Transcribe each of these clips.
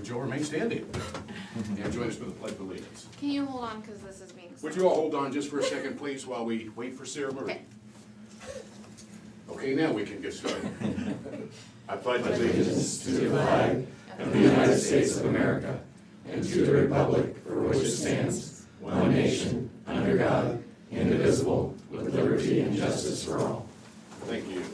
Would you all remain standing and join us for the Pledge of Allegiance? Can you hold on, because this is being... Would you all hold on just for a second, please, while we wait for ceremony? Okay. Okay, now we can get started. I pledge Allegiance to the flag of the United States of America and to the republic for which it stands, one nation, under God, indivisible, with liberty and justice for all. Thank you.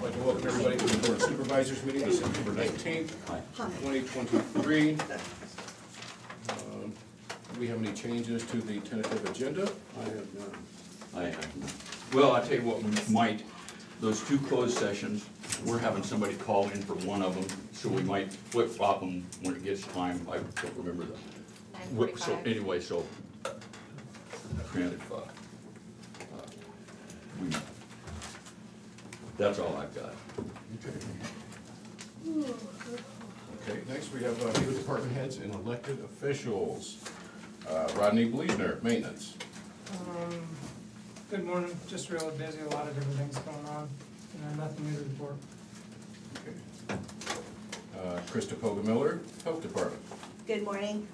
I'd like to welcome everybody to the Board of Supervisors meeting on September 19th, 2023. Do we have any changes to the tentative agenda? I have none. I have none. Well, I'll tell you what, we might, those two closed sessions, we're having somebody call in for one of them, so we might flip-flop them when it gets time. I don't remember the. So anyway, so granted, that's all I've got. Okay, next we have new department heads and elected officials. Rodney Bleasner, Maintenance. Good morning. Just really busy, a lot of different things going on, and nothing new to report. Okay. Krista Poggemiller, Health Department. Good morning.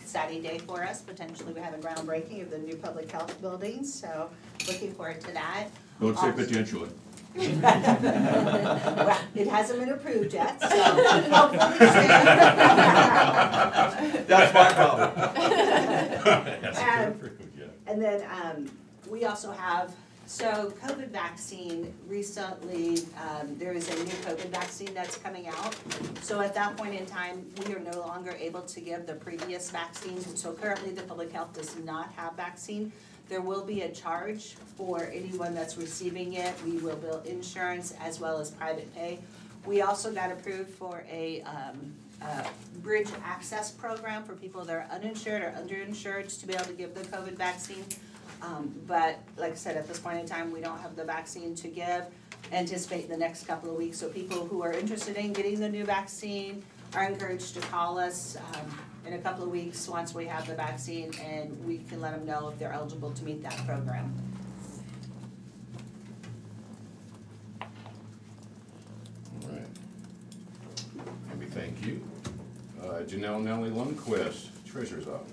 Exciting day for us. Potentially we have a groundbreaking of the new public health building, so looking forward to that. Don't say potentially. Well, it hasn't been approved yet, so hopefully soon. That's my problem. And then we also have, so COVID vaccine, recently there is a new COVID vaccine that's coming out. So at that point in time, we are no longer able to give the previous vaccines. And so currently the public health does not have vaccine. There will be a charge for anyone that's receiving it. We will bill insurance as well as private pay. We also got approved for a bridge access program for people that are uninsured or underinsured to be able to give the COVID vaccine. But like I said, at this point in time, we don't have the vaccine to give. Anticipate in the next couple of weeks. So people who are interested in getting the new vaccine are encouraged to call us in a couple of weeks once we have the vaccine, and we can let them know if they're eligible to meet that program. All right. And we thank you. Janelle Nellie Lundquist, Treasurer's Office.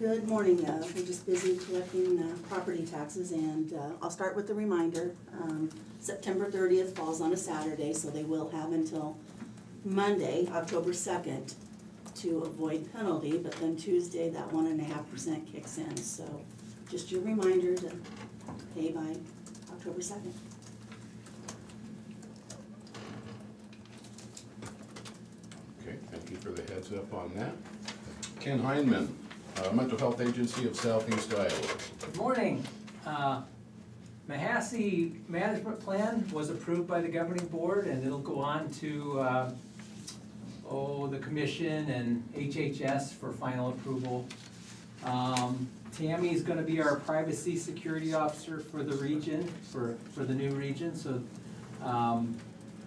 Good morning. We're just busy collecting property taxes, and I'll start with the reminder. September 30th falls on a Saturday, so they will have until Monday, October 2nd, to avoid penalty, but then Tuesday that 1.5% kicks in. So just your reminder to pay by October 2nd. Okay, thank you for the heads up on that. Ken Heinman, Mental Health Agency of Southeast Iowa. Good morning. Mahassey Management Plan was approved by the governing board, and it'll go on to the commission and HHS for final approval. Tammy's going to be our privacy security officer for the region, for the new region. So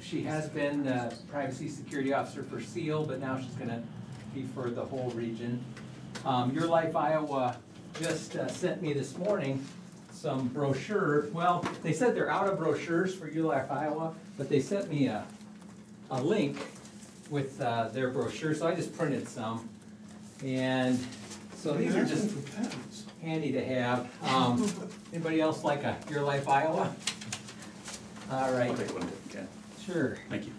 she has been the privacy security officer for SEAL, but now she's going to be for the whole region. Your Life Iowa just sent me this morning some brochure. Well, they said they're out of brochures for Your Life Iowa, but they sent me a link with their brochure, so I just printed some. And so these are just handy to have. Anybody else like a Your Life Iowa? All right. I'll take one. Okay. Sure. Thank you.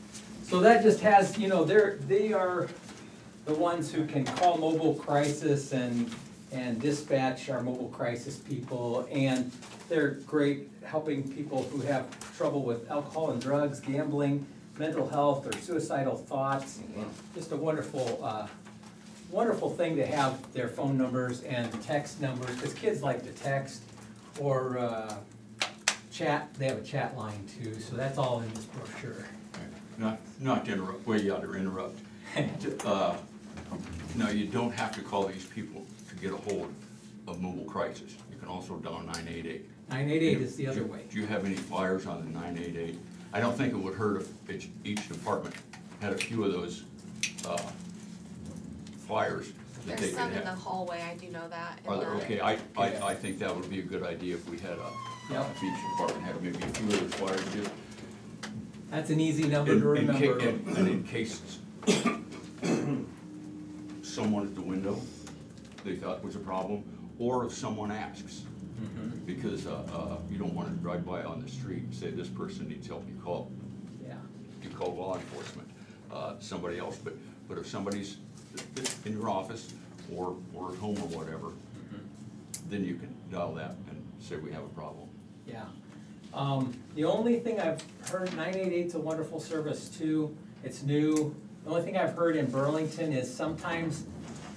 So that just has, you know, they are the ones who can call mobile crisis and dispatch our mobile crisis people, and they're great helping people who have trouble with alcohol and drugs, gambling, mental health, or suicidal thoughts. Just a wonderful, wonderful thing to have their phone numbers and text numbers, because kids like to text or chat. They have a chat line too, so that's all in this brochure. Not to interrupt, well, yeah, to interrupt. No, you don't have to call these people to get a hold of mobile crisis. You can also dial 988. 988 is the other way. Do you have any flyers on the 988? I don't think it would hurt if each department had a few of those flyers that There's they some could in the have. hallway, I do know that. Are there? Okay, I think that would be a good idea if we had if each department had maybe a few of those flyers. $100, just That's an easy number to remember. and in case someone at the window they thought was a problem, or if someone asks. Because you don't want to drive by on the street and say, this person needs help, you call law enforcement, somebody else. But if somebody's in your office or at home or whatever, then you can dial that and say, we have a problem. Yeah. The only thing I've heard, 988's a wonderful service too. It's new. The only thing I've heard in Burlington is sometimes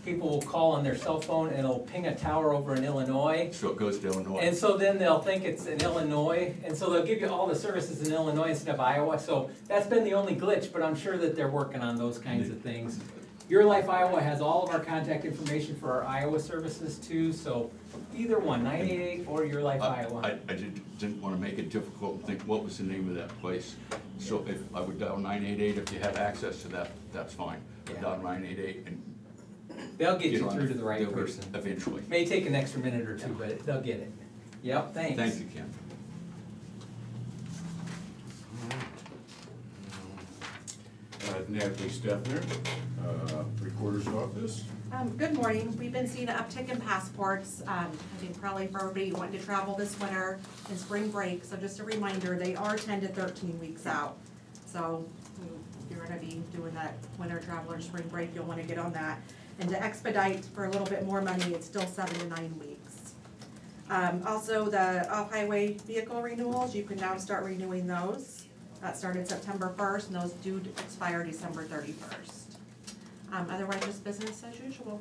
people will call on their cell phone and it'll ping a tower over in Illinois. So it goes to Illinois. And so then they'll think it's in Illinois, and so they'll give you all the services in Illinois instead of Iowa. So that's been the only glitch, but I'm sure that they're working on those kinds of things. Your Life Iowa has all of our contact information for our Iowa services too, so either one, 988 or Your Life Iowa. I didn't want to make it difficult and think, what was the name of that place? So if I would dial 988, if you have access to that, that's fine. Yeah. Dial 988 and They'll get you on through it. to the right They'll get it person. eventually. May take an extra minute or two, but they'll get it. Yep, thanks. Thank you, Ken. Natalie Stepner, Recorder's Office. Good morning. We've been seeing an uptick in passports. I think probably for everybody wanting to travel this winter and spring break. So just a reminder, they are 10 to 13 weeks out. So if you're gonna be doing that winter travel or spring break, you'll wanna get on that. And to expedite for a little bit more money, it's still 7 to 9 weeks. Also, the off-highway vehicle renewals, you can now start renewing those. That started September 1st, and those do expire December 31st. Otherwise, just business as usual.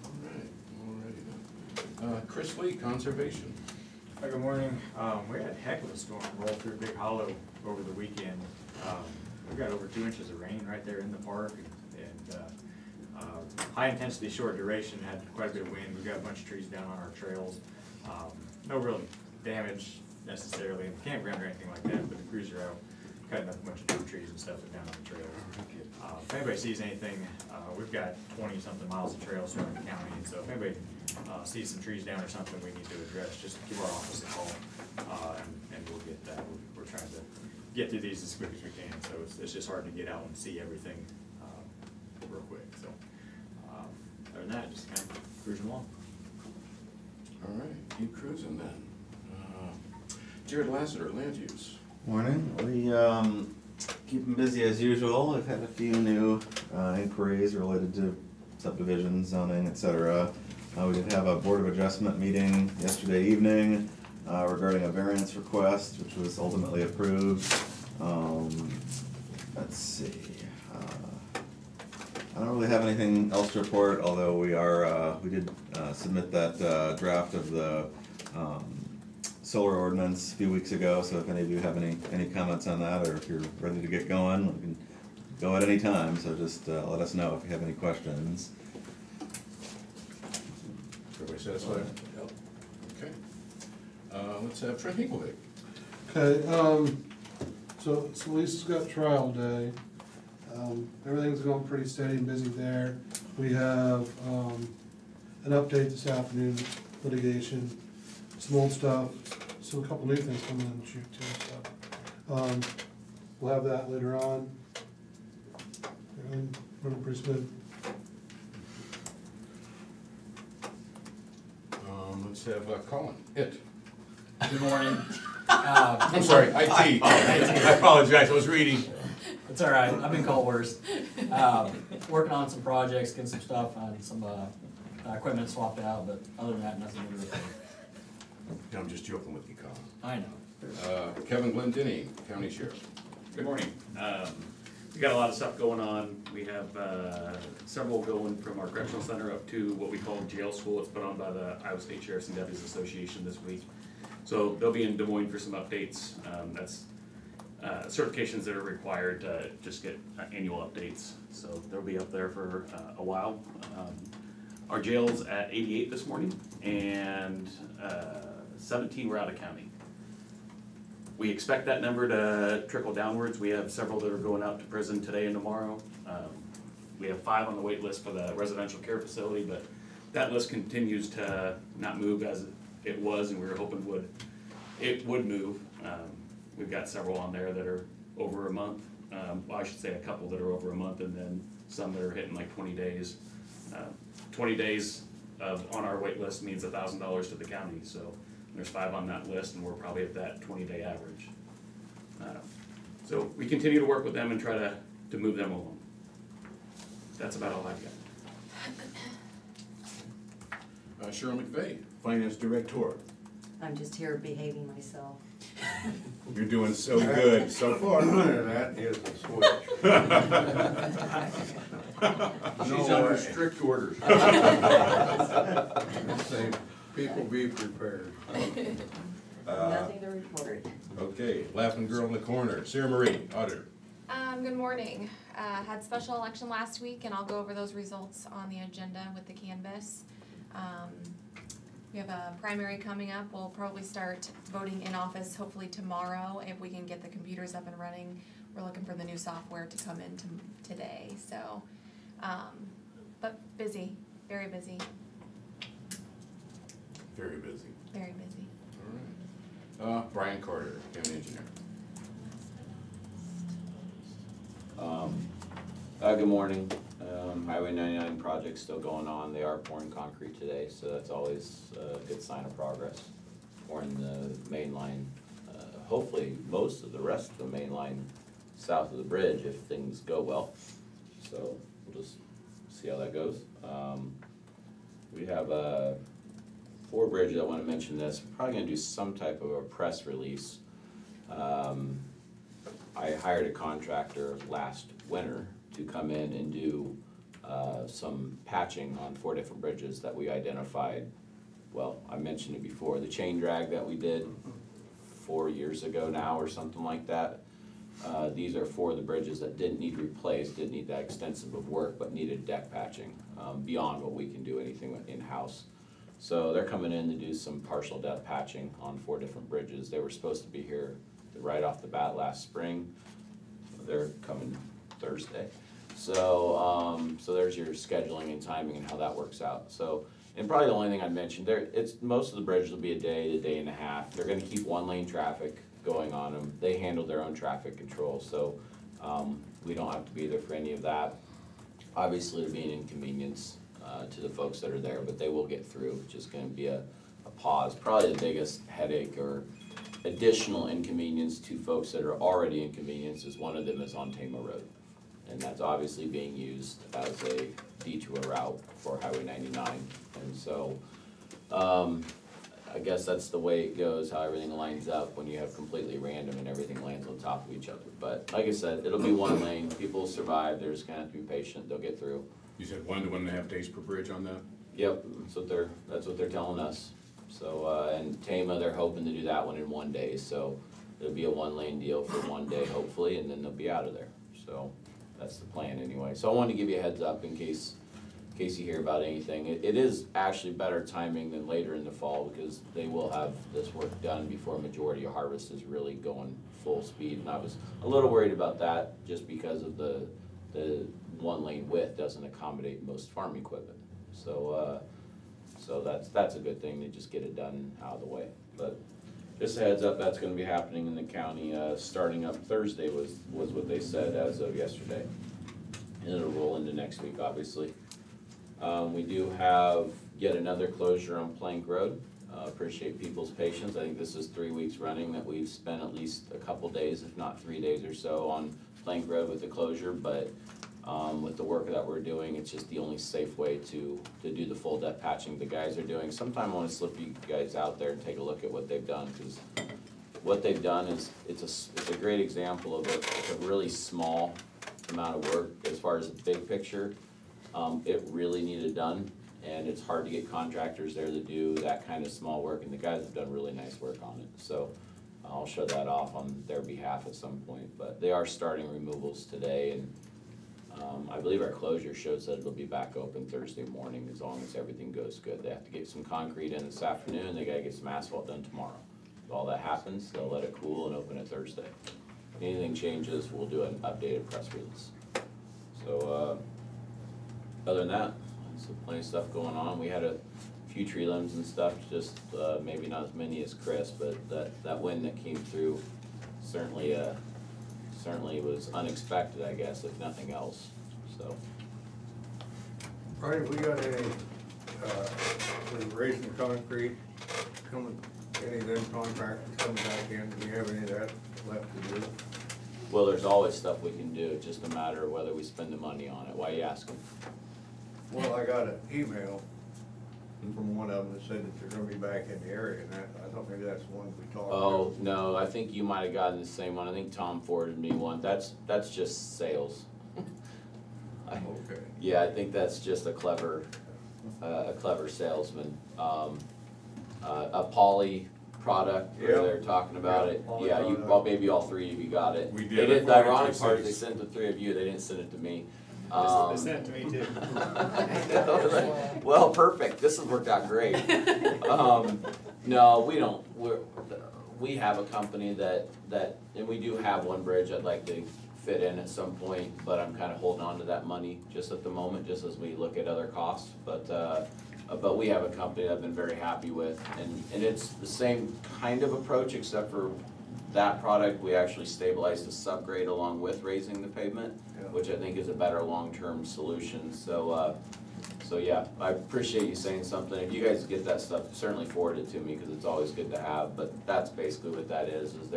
All right, then. Chris Lee, Conservation. Hi, good morning. We had a heck of a storm roll through Big Hollow over the weekend. We got over 2 inches of rain right there in the park, and high intensity, short duration, had quite a bit of wind. We got a bunch of trees down on our trails. No real damage necessarily in the campground or anything like that, but the crews are out cutting up a bunch of trees and stuff down on the trails. If anybody sees anything, we've got 20-something miles of trails throughout the county, and so if anybody sees some trees down or something we need to address, just give our office a call, and we'll get that. We're trying to get through these as quick as we can, so it's just hard to get out and see everything real quick. So other than that, just kind of cruising along. All right, keep cruising then. Jared Lassiter, Land Use. Morning. We keep them busy as usual. I've had a few new inquiries related to subdivisions, zoning, etc. We did have a Board of Adjustment meeting yesterday evening regarding a variance request, which was ultimately approved. Let's see. I don't really have anything else to report, although we did submit that draft of the solar ordinance a few weeks ago, so if any of you have any comments on that, or if you're ready to get going, we can go at any time, so just let us know if you have any questions. Everybody satisfied? Yep. Okay. Let's have Trent Hinklevick. Okay, so Lisa's got trial day. Everything's going pretty steady and busy there. We have an update this afternoon, litigation, some old stuff, so a couple new things coming in the chute too, so. We'll have that later on. And running pretty smooth. Let's have Colin. Good morning. I'm sorry, IT. I apologize, I was reading. It's all right, I've been called worse. Working on some projects, getting some stuff, and some equipment swapped out, but other than that, nothing to report. I'm just joking with you, Colin. I know. Kevin Glendinning, County Sheriff. Good morning. We got a lot of stuff going on. We have several going from our correctional center up to what we call jail school. It's put on by the Iowa State Sheriffs and Deputies Association this week. So they'll be in Des Moines for some updates. That's certifications that are required to just get annual updates. So they'll be up there for a while. Our jail's at 88 this morning, and 17 were out of county. We expect that number to trickle downwards. We have several that are going out to prison today and tomorrow. We have 5 on the wait list for the residential care facility, but that list continues to not move as it was, and we were hoping it would move. We've got several on there that are over a month. Well, I should say a couple that are over a month, and then some that are hitting like 20 days. 20 days on our wait list means $1,000 to the county, so there's 5 on that list, and we're probably at that 20-day average. So we continue to work with them and try to move them along. That's about all I've got. Cheryl McVeigh, Finance Director. I'm just here behaving myself. You're doing so good so far. That is a switch. She's under strict orders. Say, people be prepared. Nothing to report. Okay, laughing girl in the corner, Sarah Marie, Auditor. Good morning. Had special election last week, and I'll go over those results on the agenda with the canvas. We have a primary coming up. We'll probably start voting in office hopefully tomorrow if we can get the computers up and running. We're looking for the new software to come in today, so, but busy, very busy. Very busy. Very busy. All right. Brian Carter, County Engineer. Good morning. Highway 99 project's still going on. They are pouring concrete today, so that's always a good sign of progress. Pouring the main line, hopefully most of the rest of the main line south of the bridge if things go well. So we'll just see how that goes. We have 4 bridges. I want to mention this. We're probably going to do some type of a press release. I hired a contractor last winter to come in and do some patching on 4 different bridges that we identified. Well, I mentioned it before, the chain drag that we did 4 years ago now or something like that. These are 4 of the bridges that didn't need replaced, didn't need that extensive of work, but needed deck patching beyond what we can do anything in-house. So they're coming in to do some partial deck patching on 4 different bridges. They were supposed to be here right off the bat last spring. They're coming Thursday. So, so there's your scheduling and timing and how that works out. So, and probably the only thing I'd mention there, most of the bridges will be a day to day and a half. They're gonna keep 1-lane traffic going on them. They handle their own traffic control, so we don't have to be there for any of that. Obviously, it'll be an inconvenience to the folks that are there, but they will get through. It's just gonna be a pause. Probably the biggest headache or additional inconvenience to folks that are already inconvenienced is one of them is on Tama Road. And that's obviously being used as a detour route for Highway 99. And so, I guess that's the way it goes, how everything lines up when you have completely random and everything lands on top of each other. But like I said, it'll be 1 lane, people will survive, they're just gonna have to be patient, they'll get through. You said 1 to 1.5 days per bridge on that? Yep, that's what they're telling us. So, and Tama, they're hoping to do that one in 1 day, so it'll be a 1-lane deal for 1 day hopefully, and then they'll be out of there. So that's the plan anyway. So I wanted to give you a heads up in case you hear about anything. It is actually better timing than later in the fall because they will have this work done before a majority of harvest is really going full speed. And I was a little worried about that just because of the 1-lane width doesn't accommodate most farm equipment. So so that's a good thing to just get it done out of the way. But just a heads up, that's gonna be happening in the county, starting up Thursday was what they said as of yesterday. And it'll roll into next week, obviously. We do have yet another closure on Plank Road. Appreciate people's patience. I think this is 3 weeks running that we've spent at least a couple days, if not 3 days or so on Plank Road with the closure, but with the work that we're doing, it's just the only safe way to do the full depth patching the guys are doing. Sometime I wanna slip you guys out there and take a look at what they've done, because what they've done is, it's a great example of a really small amount of work as far as the big picture. It really needed done, and it's hard to get contractors there to do that kind of small work, and the guys have done really nice work on it. So I'll show that off on their behalf at some point, but they are starting removals today, and I believe our closure shows that it'll be back open Thursday morning as long as everything goes good. They have to get some concrete in this afternoon, they gotta get some asphalt done tomorrow. If all that happens, they'll let it cool and open it Thursday. If anything changes, we'll do an updated press release. So, other than that, so plenty of stuff going on. We had a few tree limbs and stuff, just maybe not as many as Chris, but that wind that came through certainly, certainly was unexpected, I guess, if nothing else, so. All right, we got any, with raising concrete, coming, any of them contractors coming back in, do we have any of that left to do? Well, there's always stuff we can do, it's just a matter of whether we spend the money on it. Why are you asking? Well, I got an email from one of them that said that they're gonna be back in the area, and that, I thought maybe that's the one we talked about. Oh, no, I think you might have gotten the same one. I think Tom forwarded me one. That's just sales. Okay. Yeah, I think that's just a clever salesman. A poly product, where Yeah. they're talking about Yeah, it. poly Yeah, you, product. well, maybe all three of you got it. We did. They did, the I forwarded it ironic to part is they Steve. sent the three of you, they didn't send it to me. They sent it to me too. Well, perfect, this has worked out great. No, we have a company that, and we do have one bridge I'd like to fit in at some point, but I'm kinda holding on to that money just at the moment, just as we look at other costs, but we have a company that I've been very happy with, and it's the same kind of approach, except for that product, we actually stabilize the subgrade along with raising the pavement, Yeah. which I think is a better long-term solution, so yeah, I appreciate you saying something. If you guys get that stuff, certainly forward it to me, cause it's always good to have, but that's basically what that is it's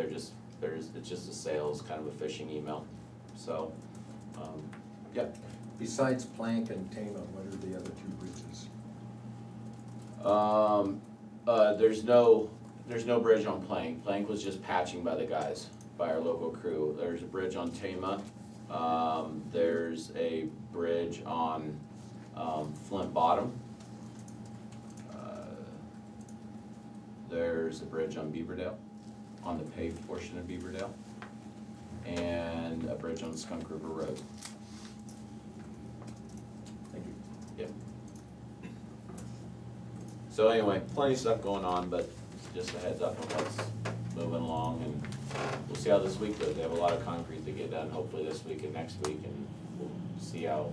just a sales, kind of a phishing email, so, yep. Besides Plank and Tama, what are the other two bridges? There's no bridge on Plank. Plank was just patching by the guys, by our local crew. There's a bridge on Tama. There's a bridge on, Flint Bottom. There's a bridge on Beaverdale, on the paved portion of Beaverdale. And a bridge on Skunk River Road. Thank you. Yep. So anyway, plenty of stuff going on, but just a heads up on what's moving along, and we'll see how this week goes. They have a lot of concrete to get done, hopefully this week and next week, and we'll see how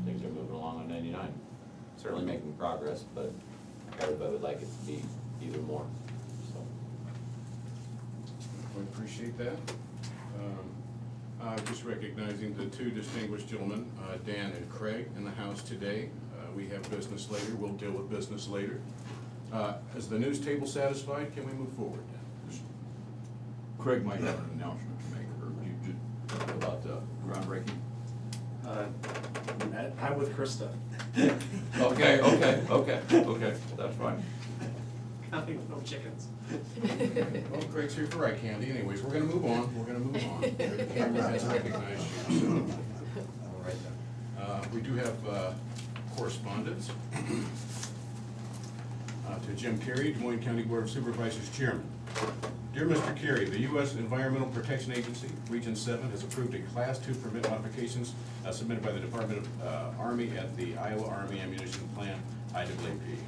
things are moving along on 99. Certainly making progress, but everybody would like it to be even more, so. We appreciate that. Just recognizing the two distinguished gentlemen, Dan and Craig, in the house today. We have business later, we'll deal with business later. Is the news table satisfied? Can we move forward? Craig might have an announcement to make, or you just about groundbreaking. I'm with Krista. Okay, that's fine. Counting with no chickens. Well, Craig's here for eye candy. Anyways, we're gonna move on. The camera has recognized you, so. All right then. We do have correspondence. To Jim Carey, Des Moines County Board of Supervisors Chairman. Dear Mr. Carey, the U.S. Environmental Protection Agency, Region 7, has approved a Class 2 permit modifications submitted by the Department of Army at the Iowa Army Ammunition Plant, IAAP.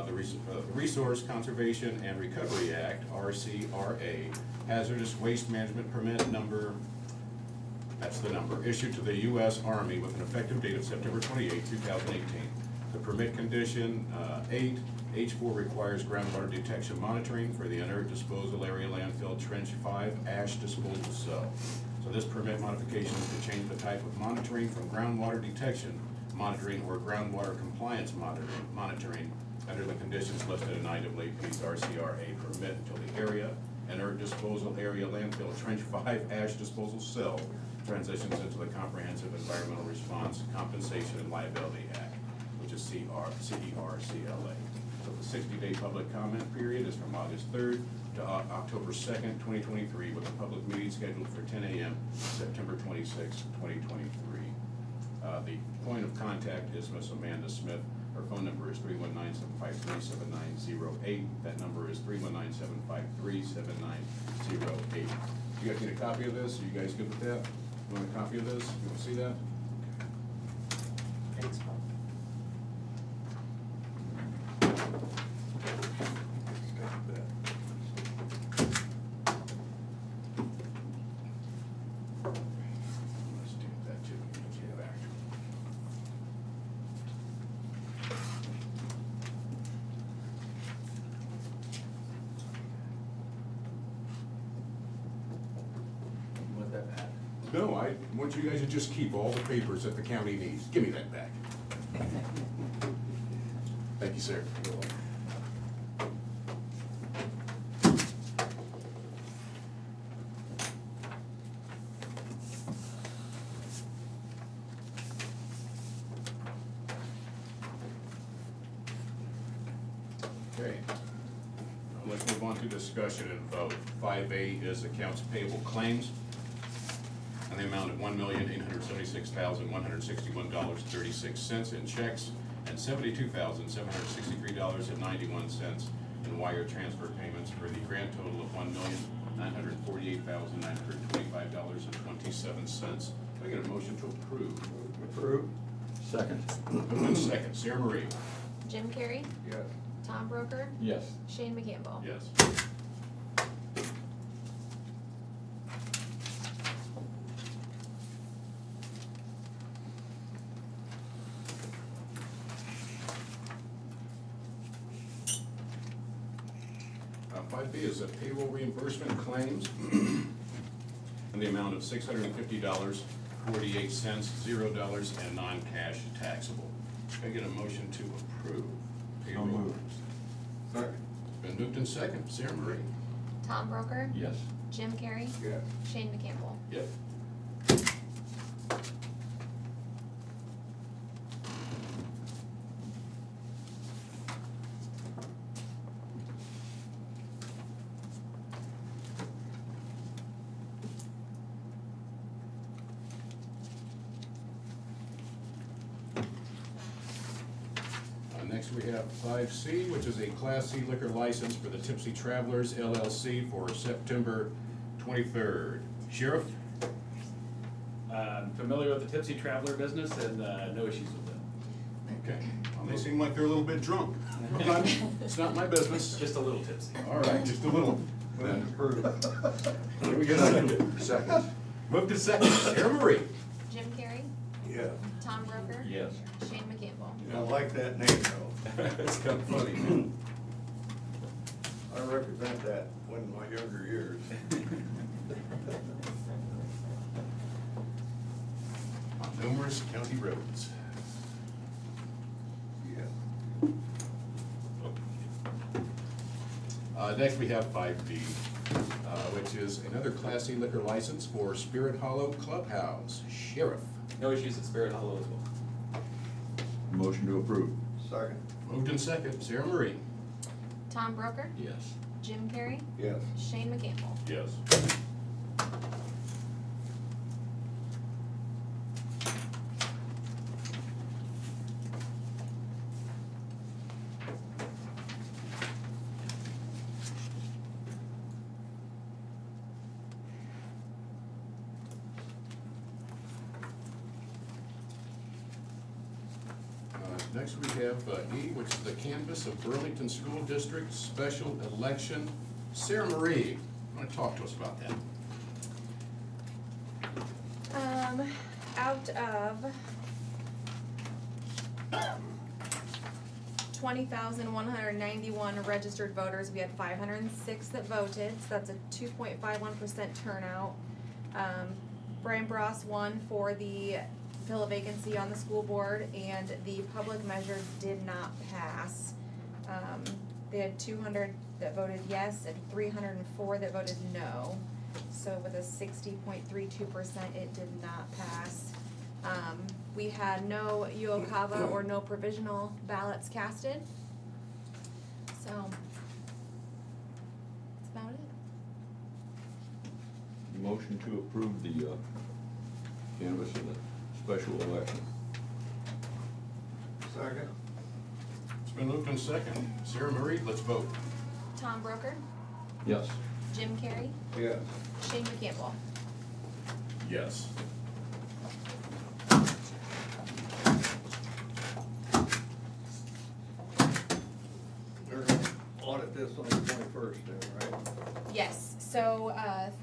The Resource Conservation and Recovery Act, RCRA, Hazardous Waste Management Permit number, that's the number, issued to the U.S. Army with an effective date of September 28, 2018. The permit condition 8, H4 requires groundwater detection monitoring for the inert disposal area landfill trench 5 ash disposal cell. So this permit modification is to change the type of monitoring from groundwater detection monitoring or groundwater compliance monitoring under the conditions listed in IAAP's RCRA permit until the area, inert disposal area landfill trench 5 ash disposal cell transitions into the Comprehensive Environmental Response Compensation and Liability Act, which is CERCLA. So the 60-day public comment period is from August 3rd to October 2nd, 2023, with a public meeting scheduled for 10 a.m. September 26th, 2023. The point of contact is Ms. Amanda Smith. Her phone number is 319-753-7908. That number is 319-753-7908. You guys need a copy of this? Are you guys good with that? You want a copy of this? You want to see that? Thanks, Bob. Let's do that too. Let's get back. No, I want you guys to just keep all the papers that the county needs. Give me that back. Thank you, sir. Okay. Now let's move on to discussion and vote. 5A is accounts payable claims in the amount of $1,876,161.36 in checks and $72,763.91 in wire transfer payments for the grand total of $1,948,925.27. Can I get a motion to approve? Approve. Second. Moved in second. Sarah Marie? Jim Carrey, Yes. Tom Broker, Yes. Shane McCampbell. Yes. 5B is a payroll reimbursement claims in the amount of $650.48, $0 and non-cash taxable. Can I get a motion to approve payroll? moved. Second. It's been moved in second. Sarah Marie? Tom Broker, Yes. Jim Carrey, Yes. Shane McCampbell. Yep. Next, we have 5C, which is a Class C liquor license for the Tipsy Travelers LLC for September 23rd. Sheriff? Familiar with the Tipsy Traveler business and no issues with it. Okay. Well, they seem like they're a little bit drunk. It's not my business. Just a little tipsy. All right, just a little. Then approve. Here we go. Second. Move to second. Sarah Marie? Jim Carrey, Yes. Tom Broker, Yes. Shane McCampbell. I like that name though. It's kind of funny. I represent that one in my younger years. On numerous county roads. Yeah. Next, we have 5D, which is another Class C liquor license for Spirit Hollow Clubhouse. Sheriff? No issues at Spirit Hollow as well. Motion to approve. Second. Moved in second. Sarah Marie? Tom Broker, Yes. Jim Carrey, Yes. Shane McCampbell. Yes. Next, we have E, which is the canvass of Burlington School District Special Election. Sarah Marie, want to talk to us about that? Out of 20,191 registered voters, we had 506 that voted, so that's a 2.51% turnout. Brian Bross won for the fill a vacancy on the school board, and the public measure did not pass. They had 200 that voted yes and 304 that voted no. So with a 60.32%, it did not pass. We had no Uokava or no provisional ballots casted. So that's about it. Motion to approve the canvass of the special election. Second. It's been moved in second. Sarah Marie, let's vote. Tom Broker, Yes. Jim Carrey, Yes. Shane McCampbell. Yes. We're gonna audit this on the 21st then, right? Yes, so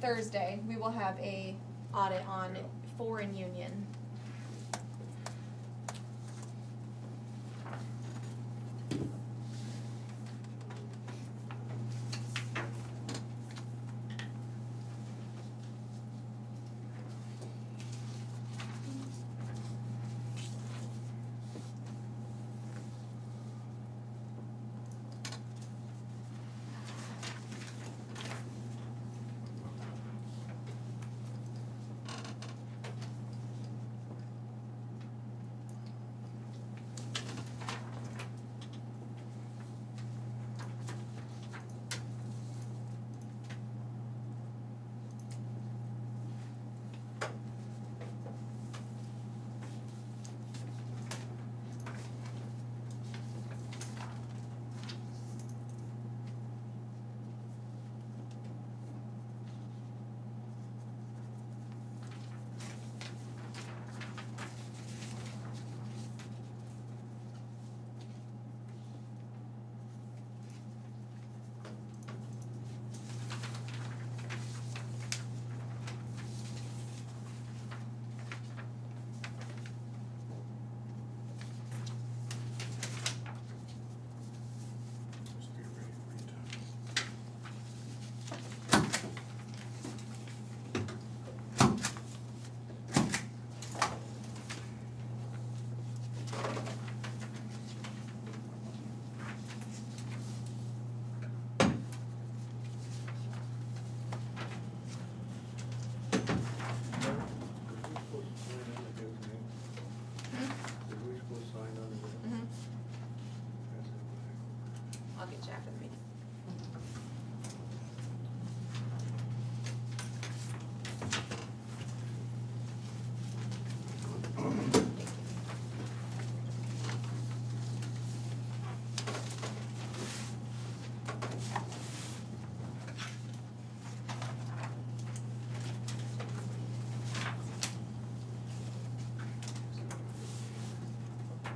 Thursday, we will have a audit on 4 in Union.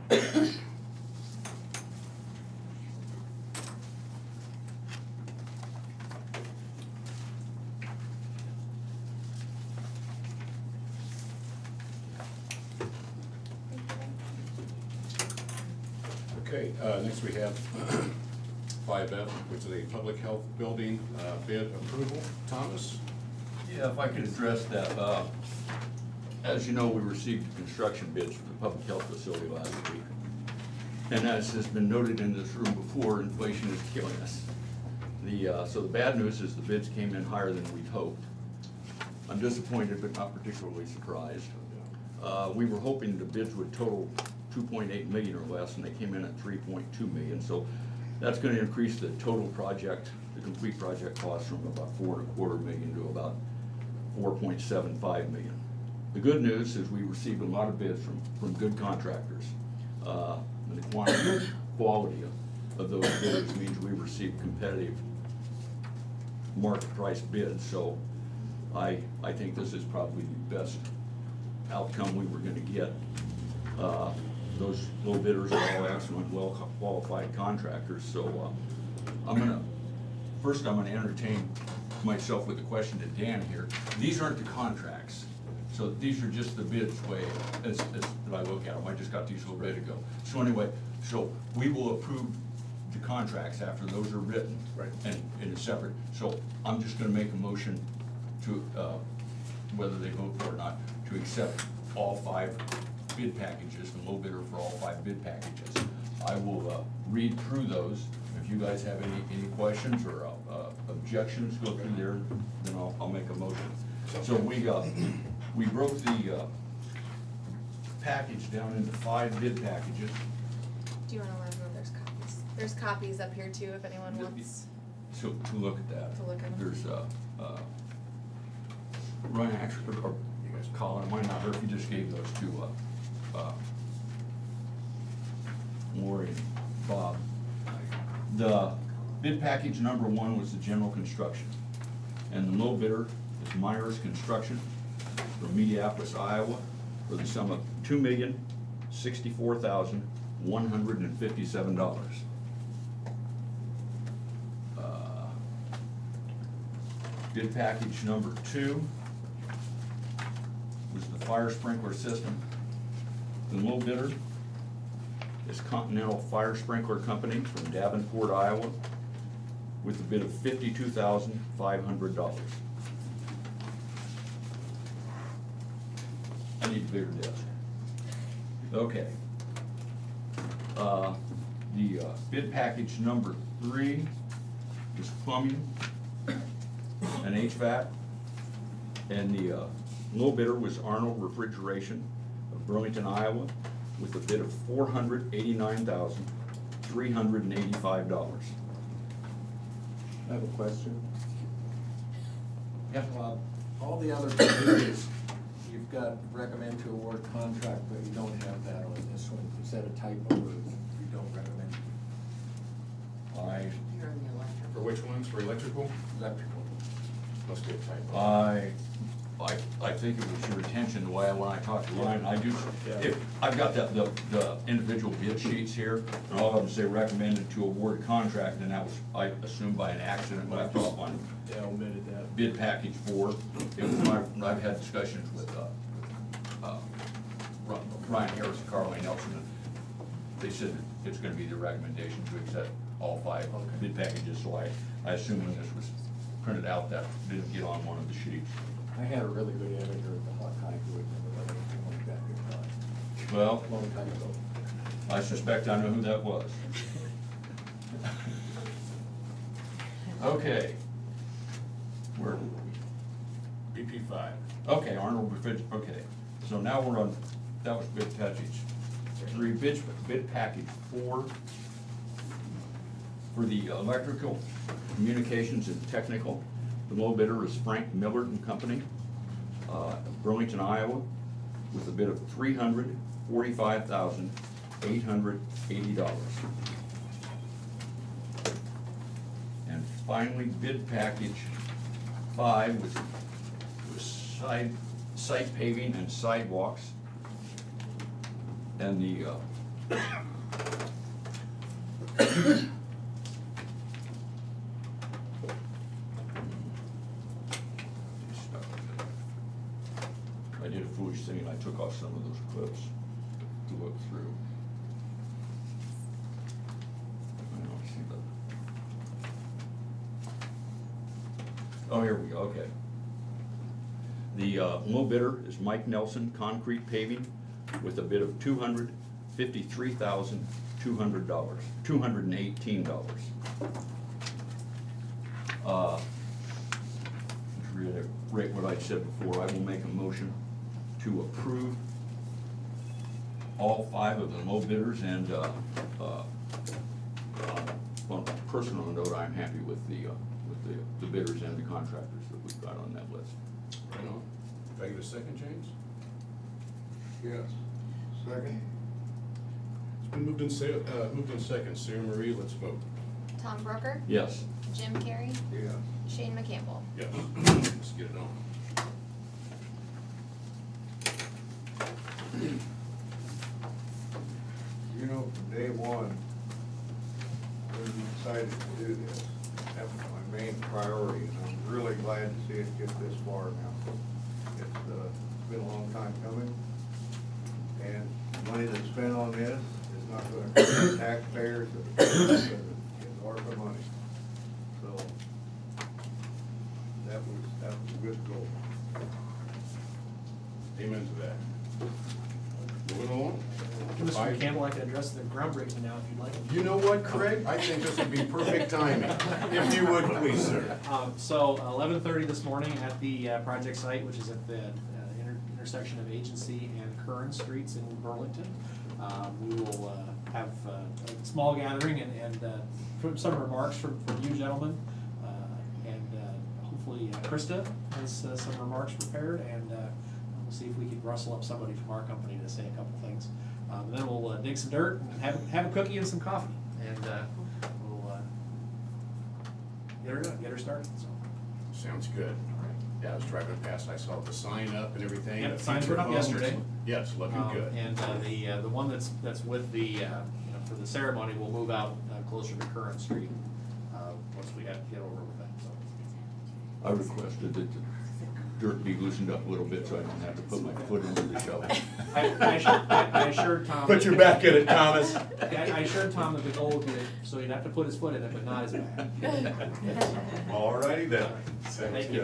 Okay, next we have 5F, which is a public health building bid approval. Thomas? Yeah, if I could address that. As you know, we received construction bids for the public health facility last week. And as has been noted in this room before, inflation is killing us. So the bad news is the bids came in higher than we'd hoped. I'm disappointed, but not particularly surprised. We were hoping the bids would total 2.8 million or less, and they came in at 3.2 million. So that's gonna increase the total project, the complete project cost from about 4.25 million to about 4.75 million. The good news is we received a lot of bids from good contractors. And the quality of those bids means we received competitive market price bids. So I think this is probably the best outcome we were gonna get. Those low bidders are all excellent, well-qualified contractors. So first I'm gonna entertain myself with a question to Dan here. These aren't the contracts. So these are just the bids way as that I look at them. I just got these a little bit ago. So anyway, so we will approve the contracts after those are written. Right. And in a separate, so I'm just gonna make a motion to, whether they vote for it or not, to accept all 5 bid packages, the low bidder for all 5 bid packages. I will read through those. If you guys have any questions or objections, go through there, then I'll make a motion. So we broke the package down into 5 bid packages. Do you wanna let them know there's copies? There's copies up here too, if anyone wants So to look at that. to look at them. There's Ryan, actually, or you guys call it, it might not hurt if you just gave those to Lori and Bob. The bid package number 1 was the general construction. And the low bidder is Myers Construction from Mediapolis, Iowa, for the sum of $2,064,157. Bid package number 2 was the fire sprinkler system. The low bidder is Continental Fire Sprinkler Company from Davenport, Iowa, with a bid of $52,500. I need a bigger desk. Okay. The bid package number 3 is plumbing and HVAC. And the low bidder was Arnold Refrigeration of Burlington, Iowa, with a bid of $489,385. I have a question. Yeah. All the other bids, you've got recommend to award contract, but you don't have that on this one. Is that a typo or you don't recommend? You're on the electrical. For which ones? For electrical? Electrical. Must be a typo. I think it was your attention, the way when I talked to Ryan, I've got the individual bid sheets here, and all of them say recommended to award contract, and that was, I assume by an accident, left off on omitted that. bid package 4. It was I've had discussions with Ryan Harris and Carly Nelson, and they said that it's gonna be the recommendation to accept all 5 bid packages, so I assume when this was printed out, that didn't get on one of the sheets. I had a really good editor at the Hawk High who would never let anything like that get done. Well, Long time ago. I suspect I know who that was. Okay. Where were we? BP 5. Okay, Arnold Refrigeration, okay. So now we're on, that was bid package 3, bid package 4 for the electrical, communications, and technical. The low bidder is Frank Millard and Company, Burlington, Iowa, with a bid of $345,880. And finally, bid package 5 was site paving and sidewalks. And the I did a foolish thing and I took off some of those clips to look through. I don't see the. Oh, here we go, okay. The low bidder is Mike Nelson Concrete Paving with a bid of $253,218. To reiterate what I said before, I will make a motion to approve all 5 of the low bidders, and on a personal note, I'm happy with the bidders and the contractors that we've got on that list. Right on. If I get a second, James? Yes. Second? It's been moved in second. Sarah Marie, let's vote. Tom Broker, Yes. Jim Carrey, Yes. Shane McCampbell. Yes. Let's get it on. You know, from day one, when we decided to do this, that was my main priority, and I'm really glad to see it get this far now. It's been a long time coming, and the money that's spent on this is not gonna cost the taxpayers, it's ARPA money. So, that was a good goal. Amen to that. Moving along. Mr. Campbell, I can address the groundbreaking now if you'd like. You know what, Craig? I think this would be perfect timing. If you would, please, sir. So 11:30 this morning at the project site, which is at the intersection of Agency and Curran Streets in Burlington. We will have a small gathering and some remarks from you gentlemen. And hopefully Krista has some remarks prepared, and we'll see if we can rustle up somebody from our company to say a couple things. Then we'll dig some dirt and have a cookie and some coffee, and we'll get her started. So. Sounds good. Yeah, I was driving past, I saw the sign up and everything. Yep, signs went up yesterday. Yes, looking good. And the one that's with the for the ceremony will move out closer to Curran Street once we have to get over with that. So. I requested that the dirt be loosened up a little bit so I don't have to put my foot into the shovel. I assured Tom. Put your back in it, Thomas. I assured Tom that the goal would be so he'd have to put his foot in it, but not his back. All righty then. Thank you.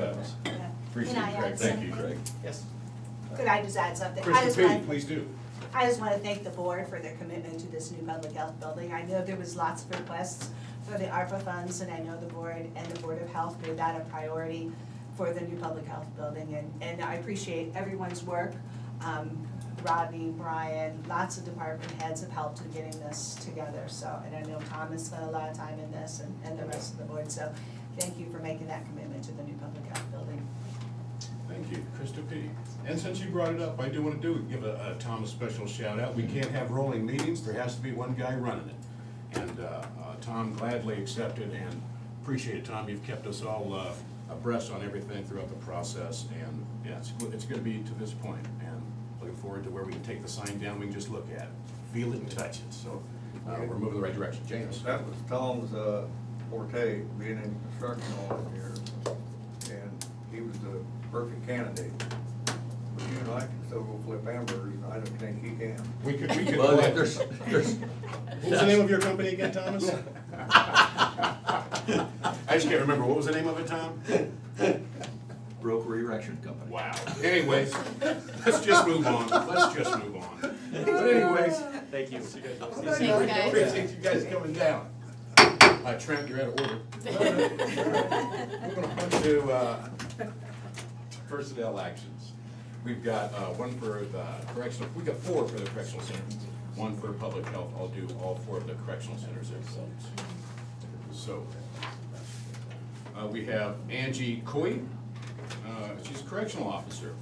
Appreciate Can I it, Craig. add Thank you, something? Craig. Yes. Could I just add something? Krista P., please do. I just want to thank the board for their commitment to this new public health building. I know there was lots of requests for the ARPA funds, and I know the board and the Board of Health made that a priority for the new public health building, and I appreciate everyone's work. Rodney, Brian, lots of department heads have helped in getting this together, so, and I know Thomas spent a lot of time in this, and the rest of the board, so thank you for making that commitment to the new public health building. Thank you, Krista P. And since you brought it up, I do want to give Tom a special shout out. We can't have rolling meetings, there has to be one guy running it. And Tom gladly accepted, and appreciate it, Tom. You've kept us all abreast on everything throughout the process, and yeah, it's going to be to this point, and looking forward to where we can take the sign down. We can just look at it, feel it, and touch it. So we're moving in the right direction. James. That was Tom's forte, being in construction all these years, and he was the perfect candidate. But you and I can still go flip hamburgers, and I don't think he can. We could. Well, there's. What was the name of your company again, Thomas? I just can't remember. What was the name of it, Tom? Broker Erection Company. Wow. Anyways, let's just move on. Let's just move on. But anyways. Thank you. Appreciate you guys coming down. Trent, you're out of order. We're gonna come to personnel actions. We've got one for the correctional, we've got 4 for the correctional center, 1 for public health. I'll do all 4 of the correctional centers at once. So, we have Angie Coy. She's a correctional officer.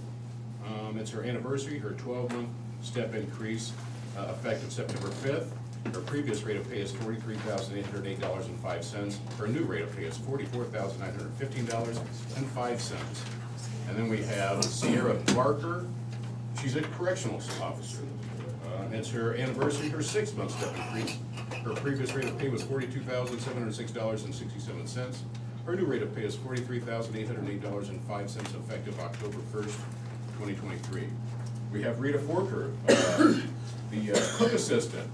It's her anniversary, her 12-month step increase effective September 5th. Her previous rate of pay is $43,808.05. Her new rate of pay is $44,915.05. And then we have Sierra Barker. She's a correctional officer. It's her anniversary, her 6-month step increase. Her previous rate of pay was $42,706.67. Her new rate of pay is $43,808.05 effective October 1st, 2023. We have Rita Forker, the cook assistant.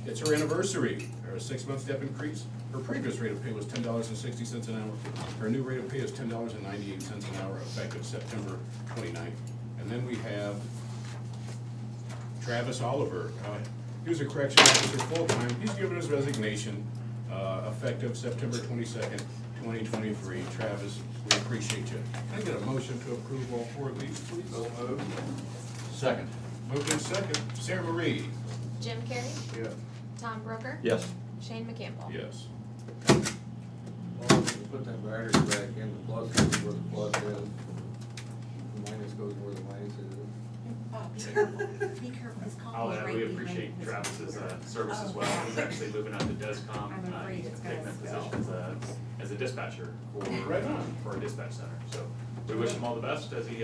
It's her anniversary, her 6-month step increase. Her previous rate of pay was $10.60 an hour. Her new rate of pay is $10.98 an hour effective September 29th. And then we have Travis Oliver. He was a correctional officer full-time. He's given his resignation effective September 22nd, 2023. Travis, we appreciate you. Can I get a motion to approve all 4 of these, please? So moved. Second. Moved in second. Sarah Marie? Jim Carrey? Yes. Tom Broker? Yes. Shane McCampbell? Yes. Well, we can put that battery back in, the plus goes where the plus is. The minus goes where the minus is. Be careful, be careful, his call I'll is add, right we behind appreciate his- Travis's service as well. He's actually moving out to DESCOM. I'm afraid He's it's taking gonna that position as a dispatcher Right on. for a dispatch center. So we wish him all the best as he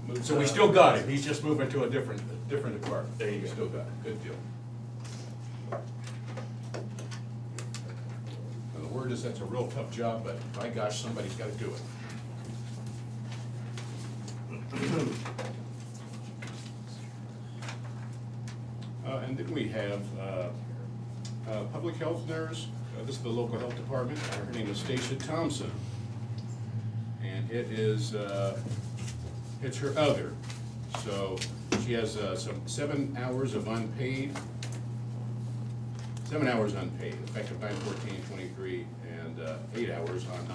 moves. So we still got him. He's just moving to a different department. There you We go. still got it. Good deal. And the word is that's a real tough job, but by gosh, somebody's got to do it. And then we have public health nurse. This is the local health department. Her name is Stacia Thompson. And it is, it's her other. So she has some 7 hours of unpaid, 7 hours unpaid, effective 9/14/23, and 8 hours on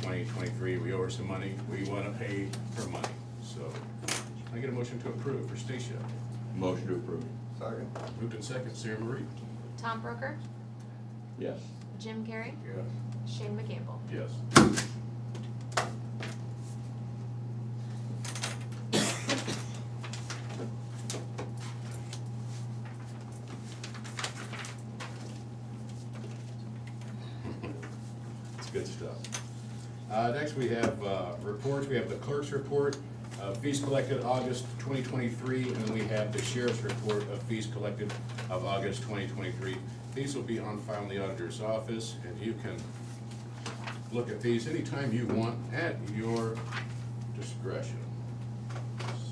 9/15/2023. We owe her some money. We want to pay her money. So I get a motion to approve for Stacia. Motion to approve. Second. Moved in second, Sarah Marie. Tom Broker? Yes. Jim Carrey? Yes. Shane McCampbell? Yes. It's good stuff. Next we have reports. We have the clerk's report, fees collected August 2023, and then we have the sheriff's report of fees collected of August 2023. These will be on file in the auditor's office, and you can look at these anytime you want at your discretion. Let's see.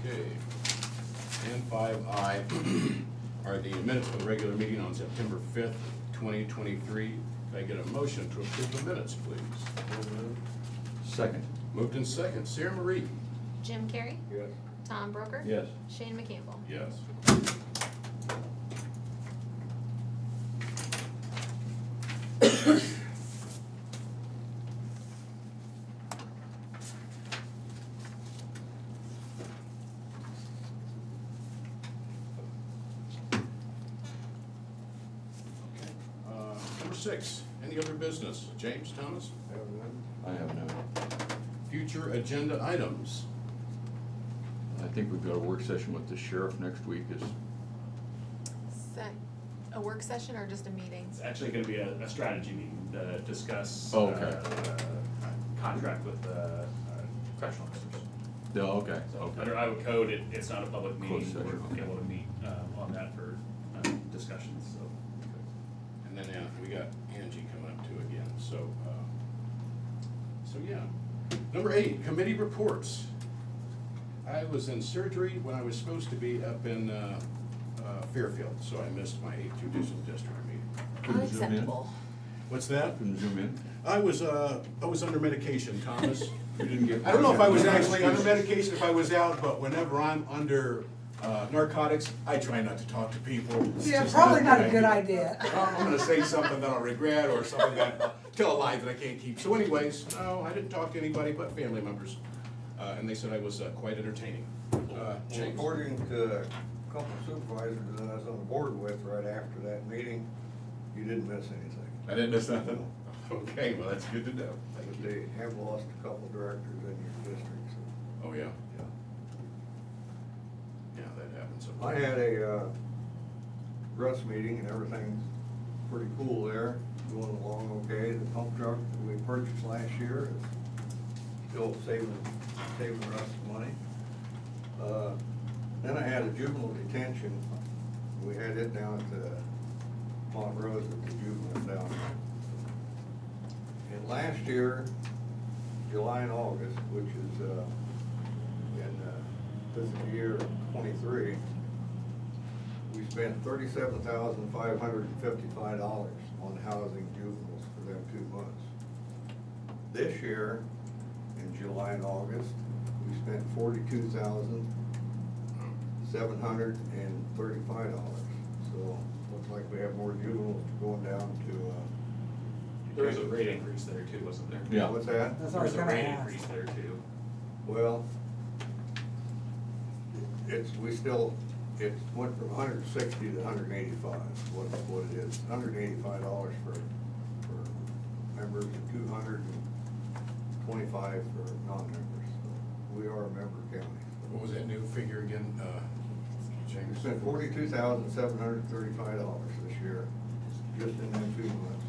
Okay, and 5I are the minutes for the regular meeting on September 5th, 2023. Can I get a motion to approve the minutes, please? Second. Moved in second. Sarah Marie? Jim Carrey? Yes. Tom Broker? Yes. Shane McCampbell? Yes. Number 6, any other business? James, Thomas? I have none. Future agenda items. I think we've got a work session with the sheriff next week. Is A work session or just a meeting? It's actually gonna be a strategy meeting to discuss. Oh, okay. Contract with correctional officers. Yeah, okay, So okay. under Iowa code, it's not a public Closed meeting. session, We're okay. able to meet on that for discussions, so. And then we got Angie coming up too again, so yeah. Number 8, committee reports. I was in surgery when I was supposed to be up in Fairfield, so I missed my 8th Judicial District meeting. Couldn't zoom in? Unacceptable. What's that? Couldn't zoom in? I was under medication, Thomas. You didn't get. I don't know if I was actually under medication, if I was out, but whenever I'm under narcotics, I try not to talk to people. It's Yeah, just probably not a good good idea. idea. I'm gonna say something that I'll regret, or something that, tell a lie that I can't keep. So anyways, no, I didn't talk to anybody but family members. And they said I was quite entertaining. James? According to a couple supervisors that I was on the board with right after that meeting, you didn't miss anything. I didn't miss nothing? Okay, well, that's good to know. Thank But you. they have lost a couple directors in your district, so. Oh, yeah? Yeah. Yeah, that happens. I had a, Russ meeting and everything's pretty cool there, going along okay. The pump truck that we purchased last year is still saving Russ money. Then I had a juvenile detention. We had it down at the Montrose at the juvenile down there. And last year, July and August, which is, in, this is the year 23, we spent $37,555 on housing juveniles for them 2 months. This year, in July and August, we spent $42,735. So, looks like we have more juveniles going down to, There was a rate increase there too, wasn't there? Yeah. What's that? That's There what I was was a gonna rate ask. increase there too. Well, it went from 160 to 185, what it is. $185 for members and 225 for non-members. So we are a member county. What was that new figure again, We James? spent $42,735 this year, just in them 2 months.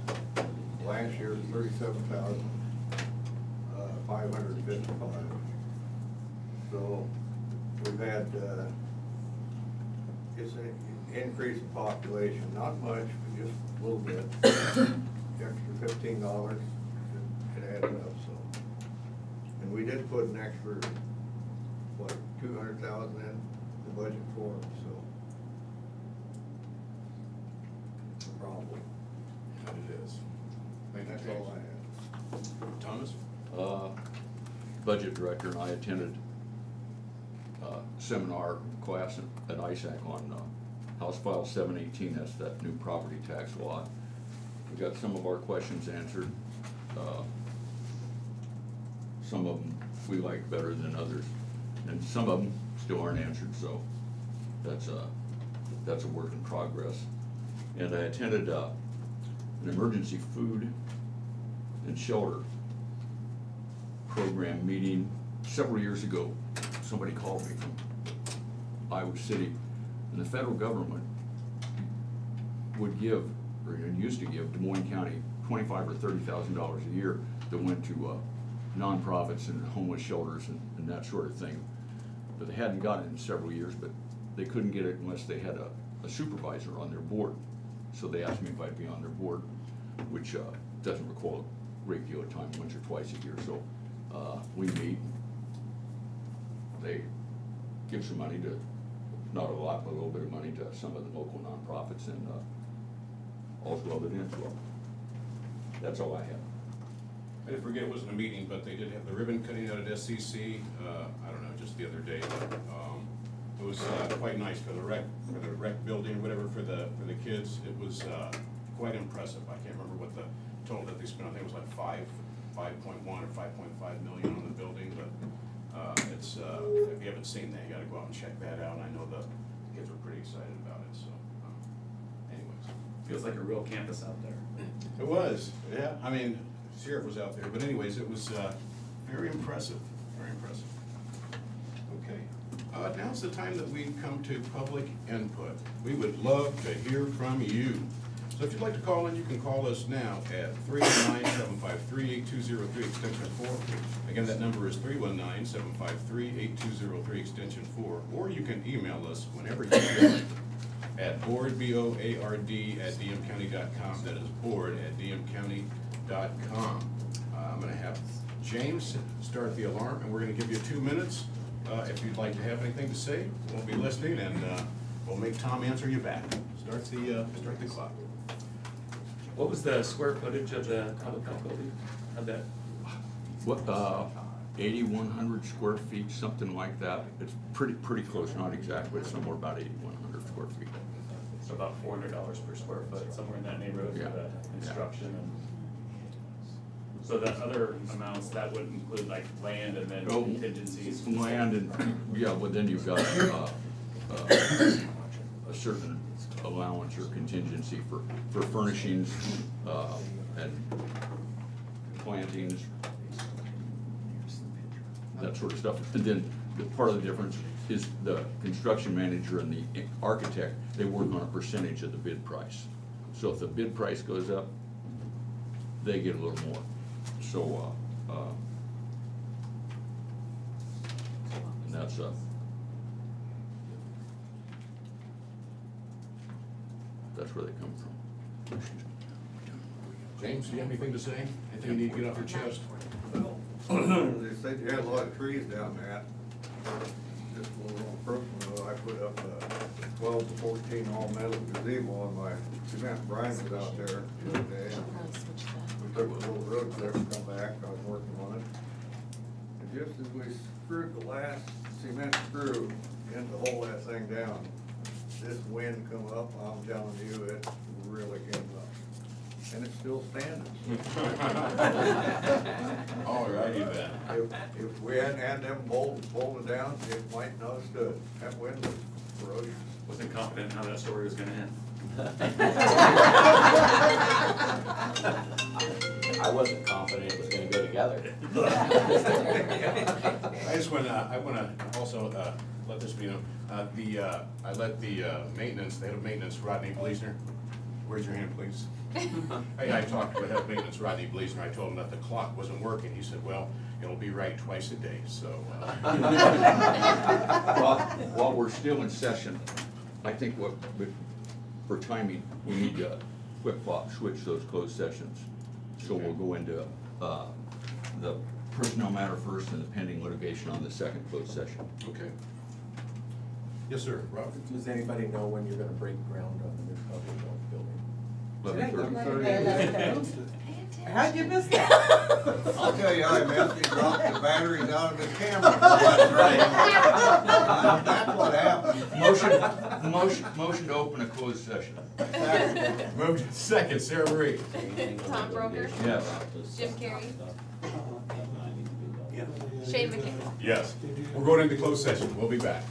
Last year was $37,555. So we've had, it's an increase in population, not much, but just a little bit. Extra $15, it added up, so. And we did put an extra, what, 200,000 in the budget for it, so. It's a problem. That it is. Thank you, That's James. all I have. Thomas? Budget director and I attended a seminar class at ISAC on House File 718, that's that new property tax law. We got some of our questions answered. Some of them we like better than others, and some of them still aren't answered, so that's a work in progress. And I attended an emergency food and shelter program meeting several years ago. Somebody called me from Iowa City, and the federal government would give, or used to give, Des Moines County $25,000 or $30,000 a year that went to nonprofits and homeless shelters and that sort of thing. But they hadn't gotten it in several years, but they couldn't get it unless they had a supervisor on their board. So they asked me if I'd be on their board, which doesn't require a great deal of time, once or twice a year. So we meet. They give some money to, not a lot, but a little bit of money to some of the local nonprofits, and all's well that ends well. That's all I have. I did forget it wasn't a meeting, but they did have the ribbon cutting out at SCC, I don't know, just the other day. It was quite nice for the rec building, whatever, for the kids. It was quite impressive. I can't remember what the total that they spent. I think it was like 5.1 or 5.5 million on the building, but it's, if you haven't seen that, you gotta go out and check that out. And I know the kids were pretty excited about it, so anyways. Feels like a real campus out there. It was, yeah. I mean, Sheriff was out there, but anyways, it was very impressive, very impressive. Okay, now's the time that we come to public input. We would love to hear from you. So if you'd like to call in, you can call us now at 319-753-8203 extension 4. Again, that number is 319-753-8203 extension 4. Or you can email us whenever you want at board, B-O-A-R-D, @dmcounty.com. That is board@dmcounty.com. I'm going to have James start the alarm, and we're going to give you 2 minutes. If you'd like to have anything to say, we'll be listening, and we'll make Tom answer you back. Start the clock. What was the square footage of the public health building? Of that? What, 8,100 square feet, something like that. It's pretty close, not exact, but somewhere about 8,100 square feet. So about $400 per square foot, somewhere in that neighborhood for the construction and. So the other amounts, that would include like land and then Oh, contingencies? Land and, yeah, well, then you've got, a certain allowance or contingency for furnishings, and plantings, that sort of stuff. And then the part of the difference is the construction manager and the architect, they work on a percentage of the bid price. So if the bid price goes up, they get a little more. So, and that's, that's where they come from. James, do you have anything to say? Anything you need to get off your chest? They said you had a lot of trees down there. Just a little personal, I put up a 12 to 14 all metal gazebo on my cement. Brian was out there the other day. We took a little road clip and come back, I was working on it. And just as we screwed the last cement screw in to hold that thing down, this wind come up, I'm telling you, it really came up. And it's still standing. All righty then. If we hadn't had them bolted down, it might not have stood. That wind was ferocious. Wasn't confident how that story was gonna end. I wasn't confident it was gonna go together. I wanna also, let this be known, I let the maintenance, the head of maintenance, Rodney Bleasner, raise your hand, please. I talked to the head of maintenance, Rodney Bleasner, I told him that the clock wasn't working. He said, well, it'll be right twice a day, so. While we're still in session, I think for timing, we need to flip-flop switch those closed sessions. So we'll go into, the personnel matter first and the pending litigation on the second closed session. Okay. Yes, sir, Robert. Does anybody know when you're gonna break ground on the new public health building? 11:30. How'd you miss that? I'll tell you, I missed, he dropped the batteries out of his camera. That's right. That's what happened. Motion to open a closed session. Moved second, Sarah Marie. Tom Broker? Yes. Jim Carrey? Shane McCain? Yes. We're going into closed session. We'll be back.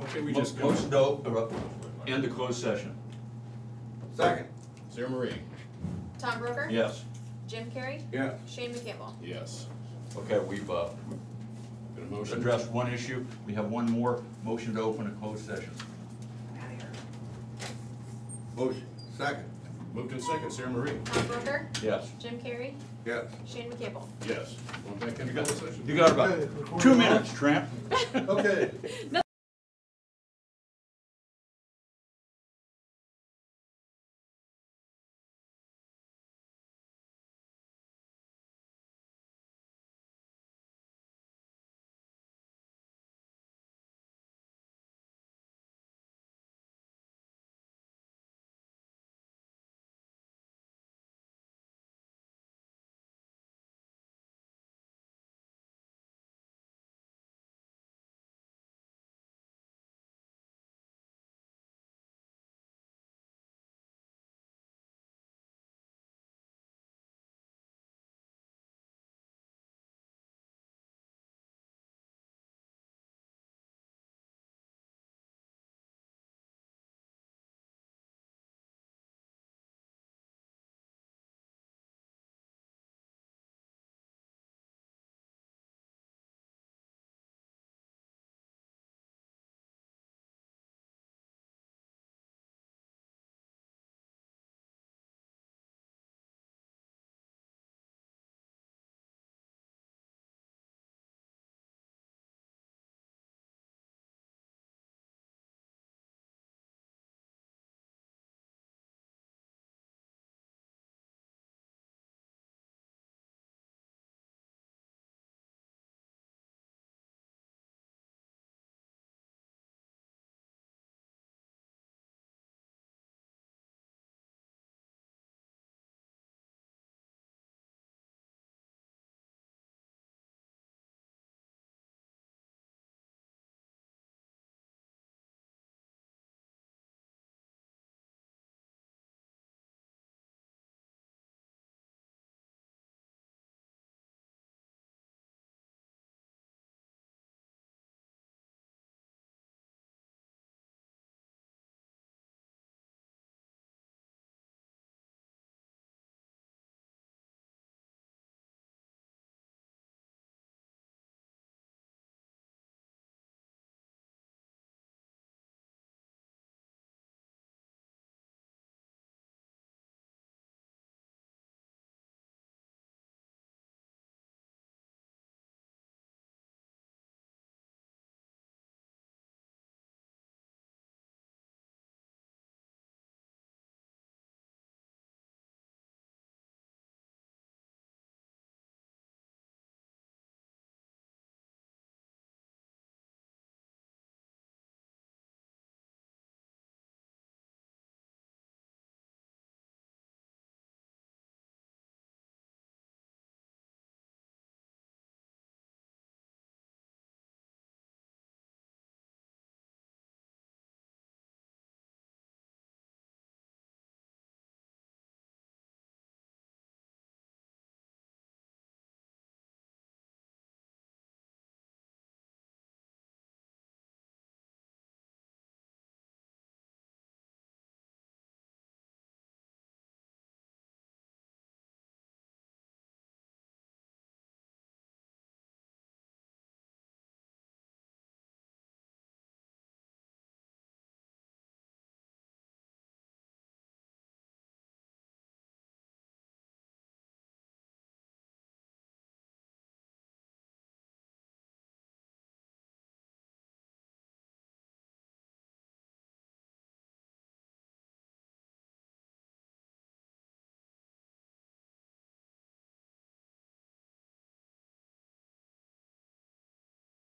Okay, we just. Motion to end the closed session. Second. Sarah Marie? Tom Broker? Yes. Jim Carrey? Yes. Shane McCampbell? Yes. Okay, we've Got a motion? addressed one issue. We have one more motion to open a closed session. Motion. Second. Moved in second, Sarah Marie? Tom Broker? Yes. Jim Carrey? Yes. Shane McCampbell? Yes. Going back into closed session? You got about Okay, recording 2 off. minutes, tramp. Okay.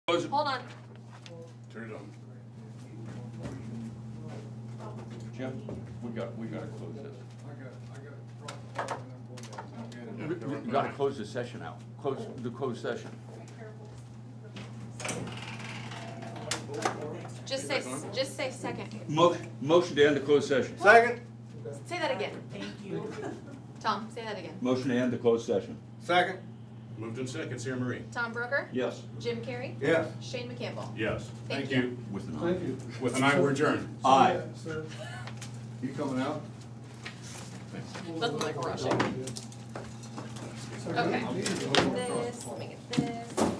Hold on. Turn it on. Jim, we gotta close this. We gotta close the session out. Close the closed session. Just say second. Motion to end the closed session. Second. Say that again. Thank you. Tom, say that again. Motion to end the closed session. Second. Moved in second, Sarah Marie. Tom Brooker? Yes. Jim Carrey? Yes. Shane McCampbell? Yes. Thank you. With an eye. Thank you. With an eye, we're adjourned. Aye. Sir. You coming out? Nothing like rushing. Okay. This, let me get this.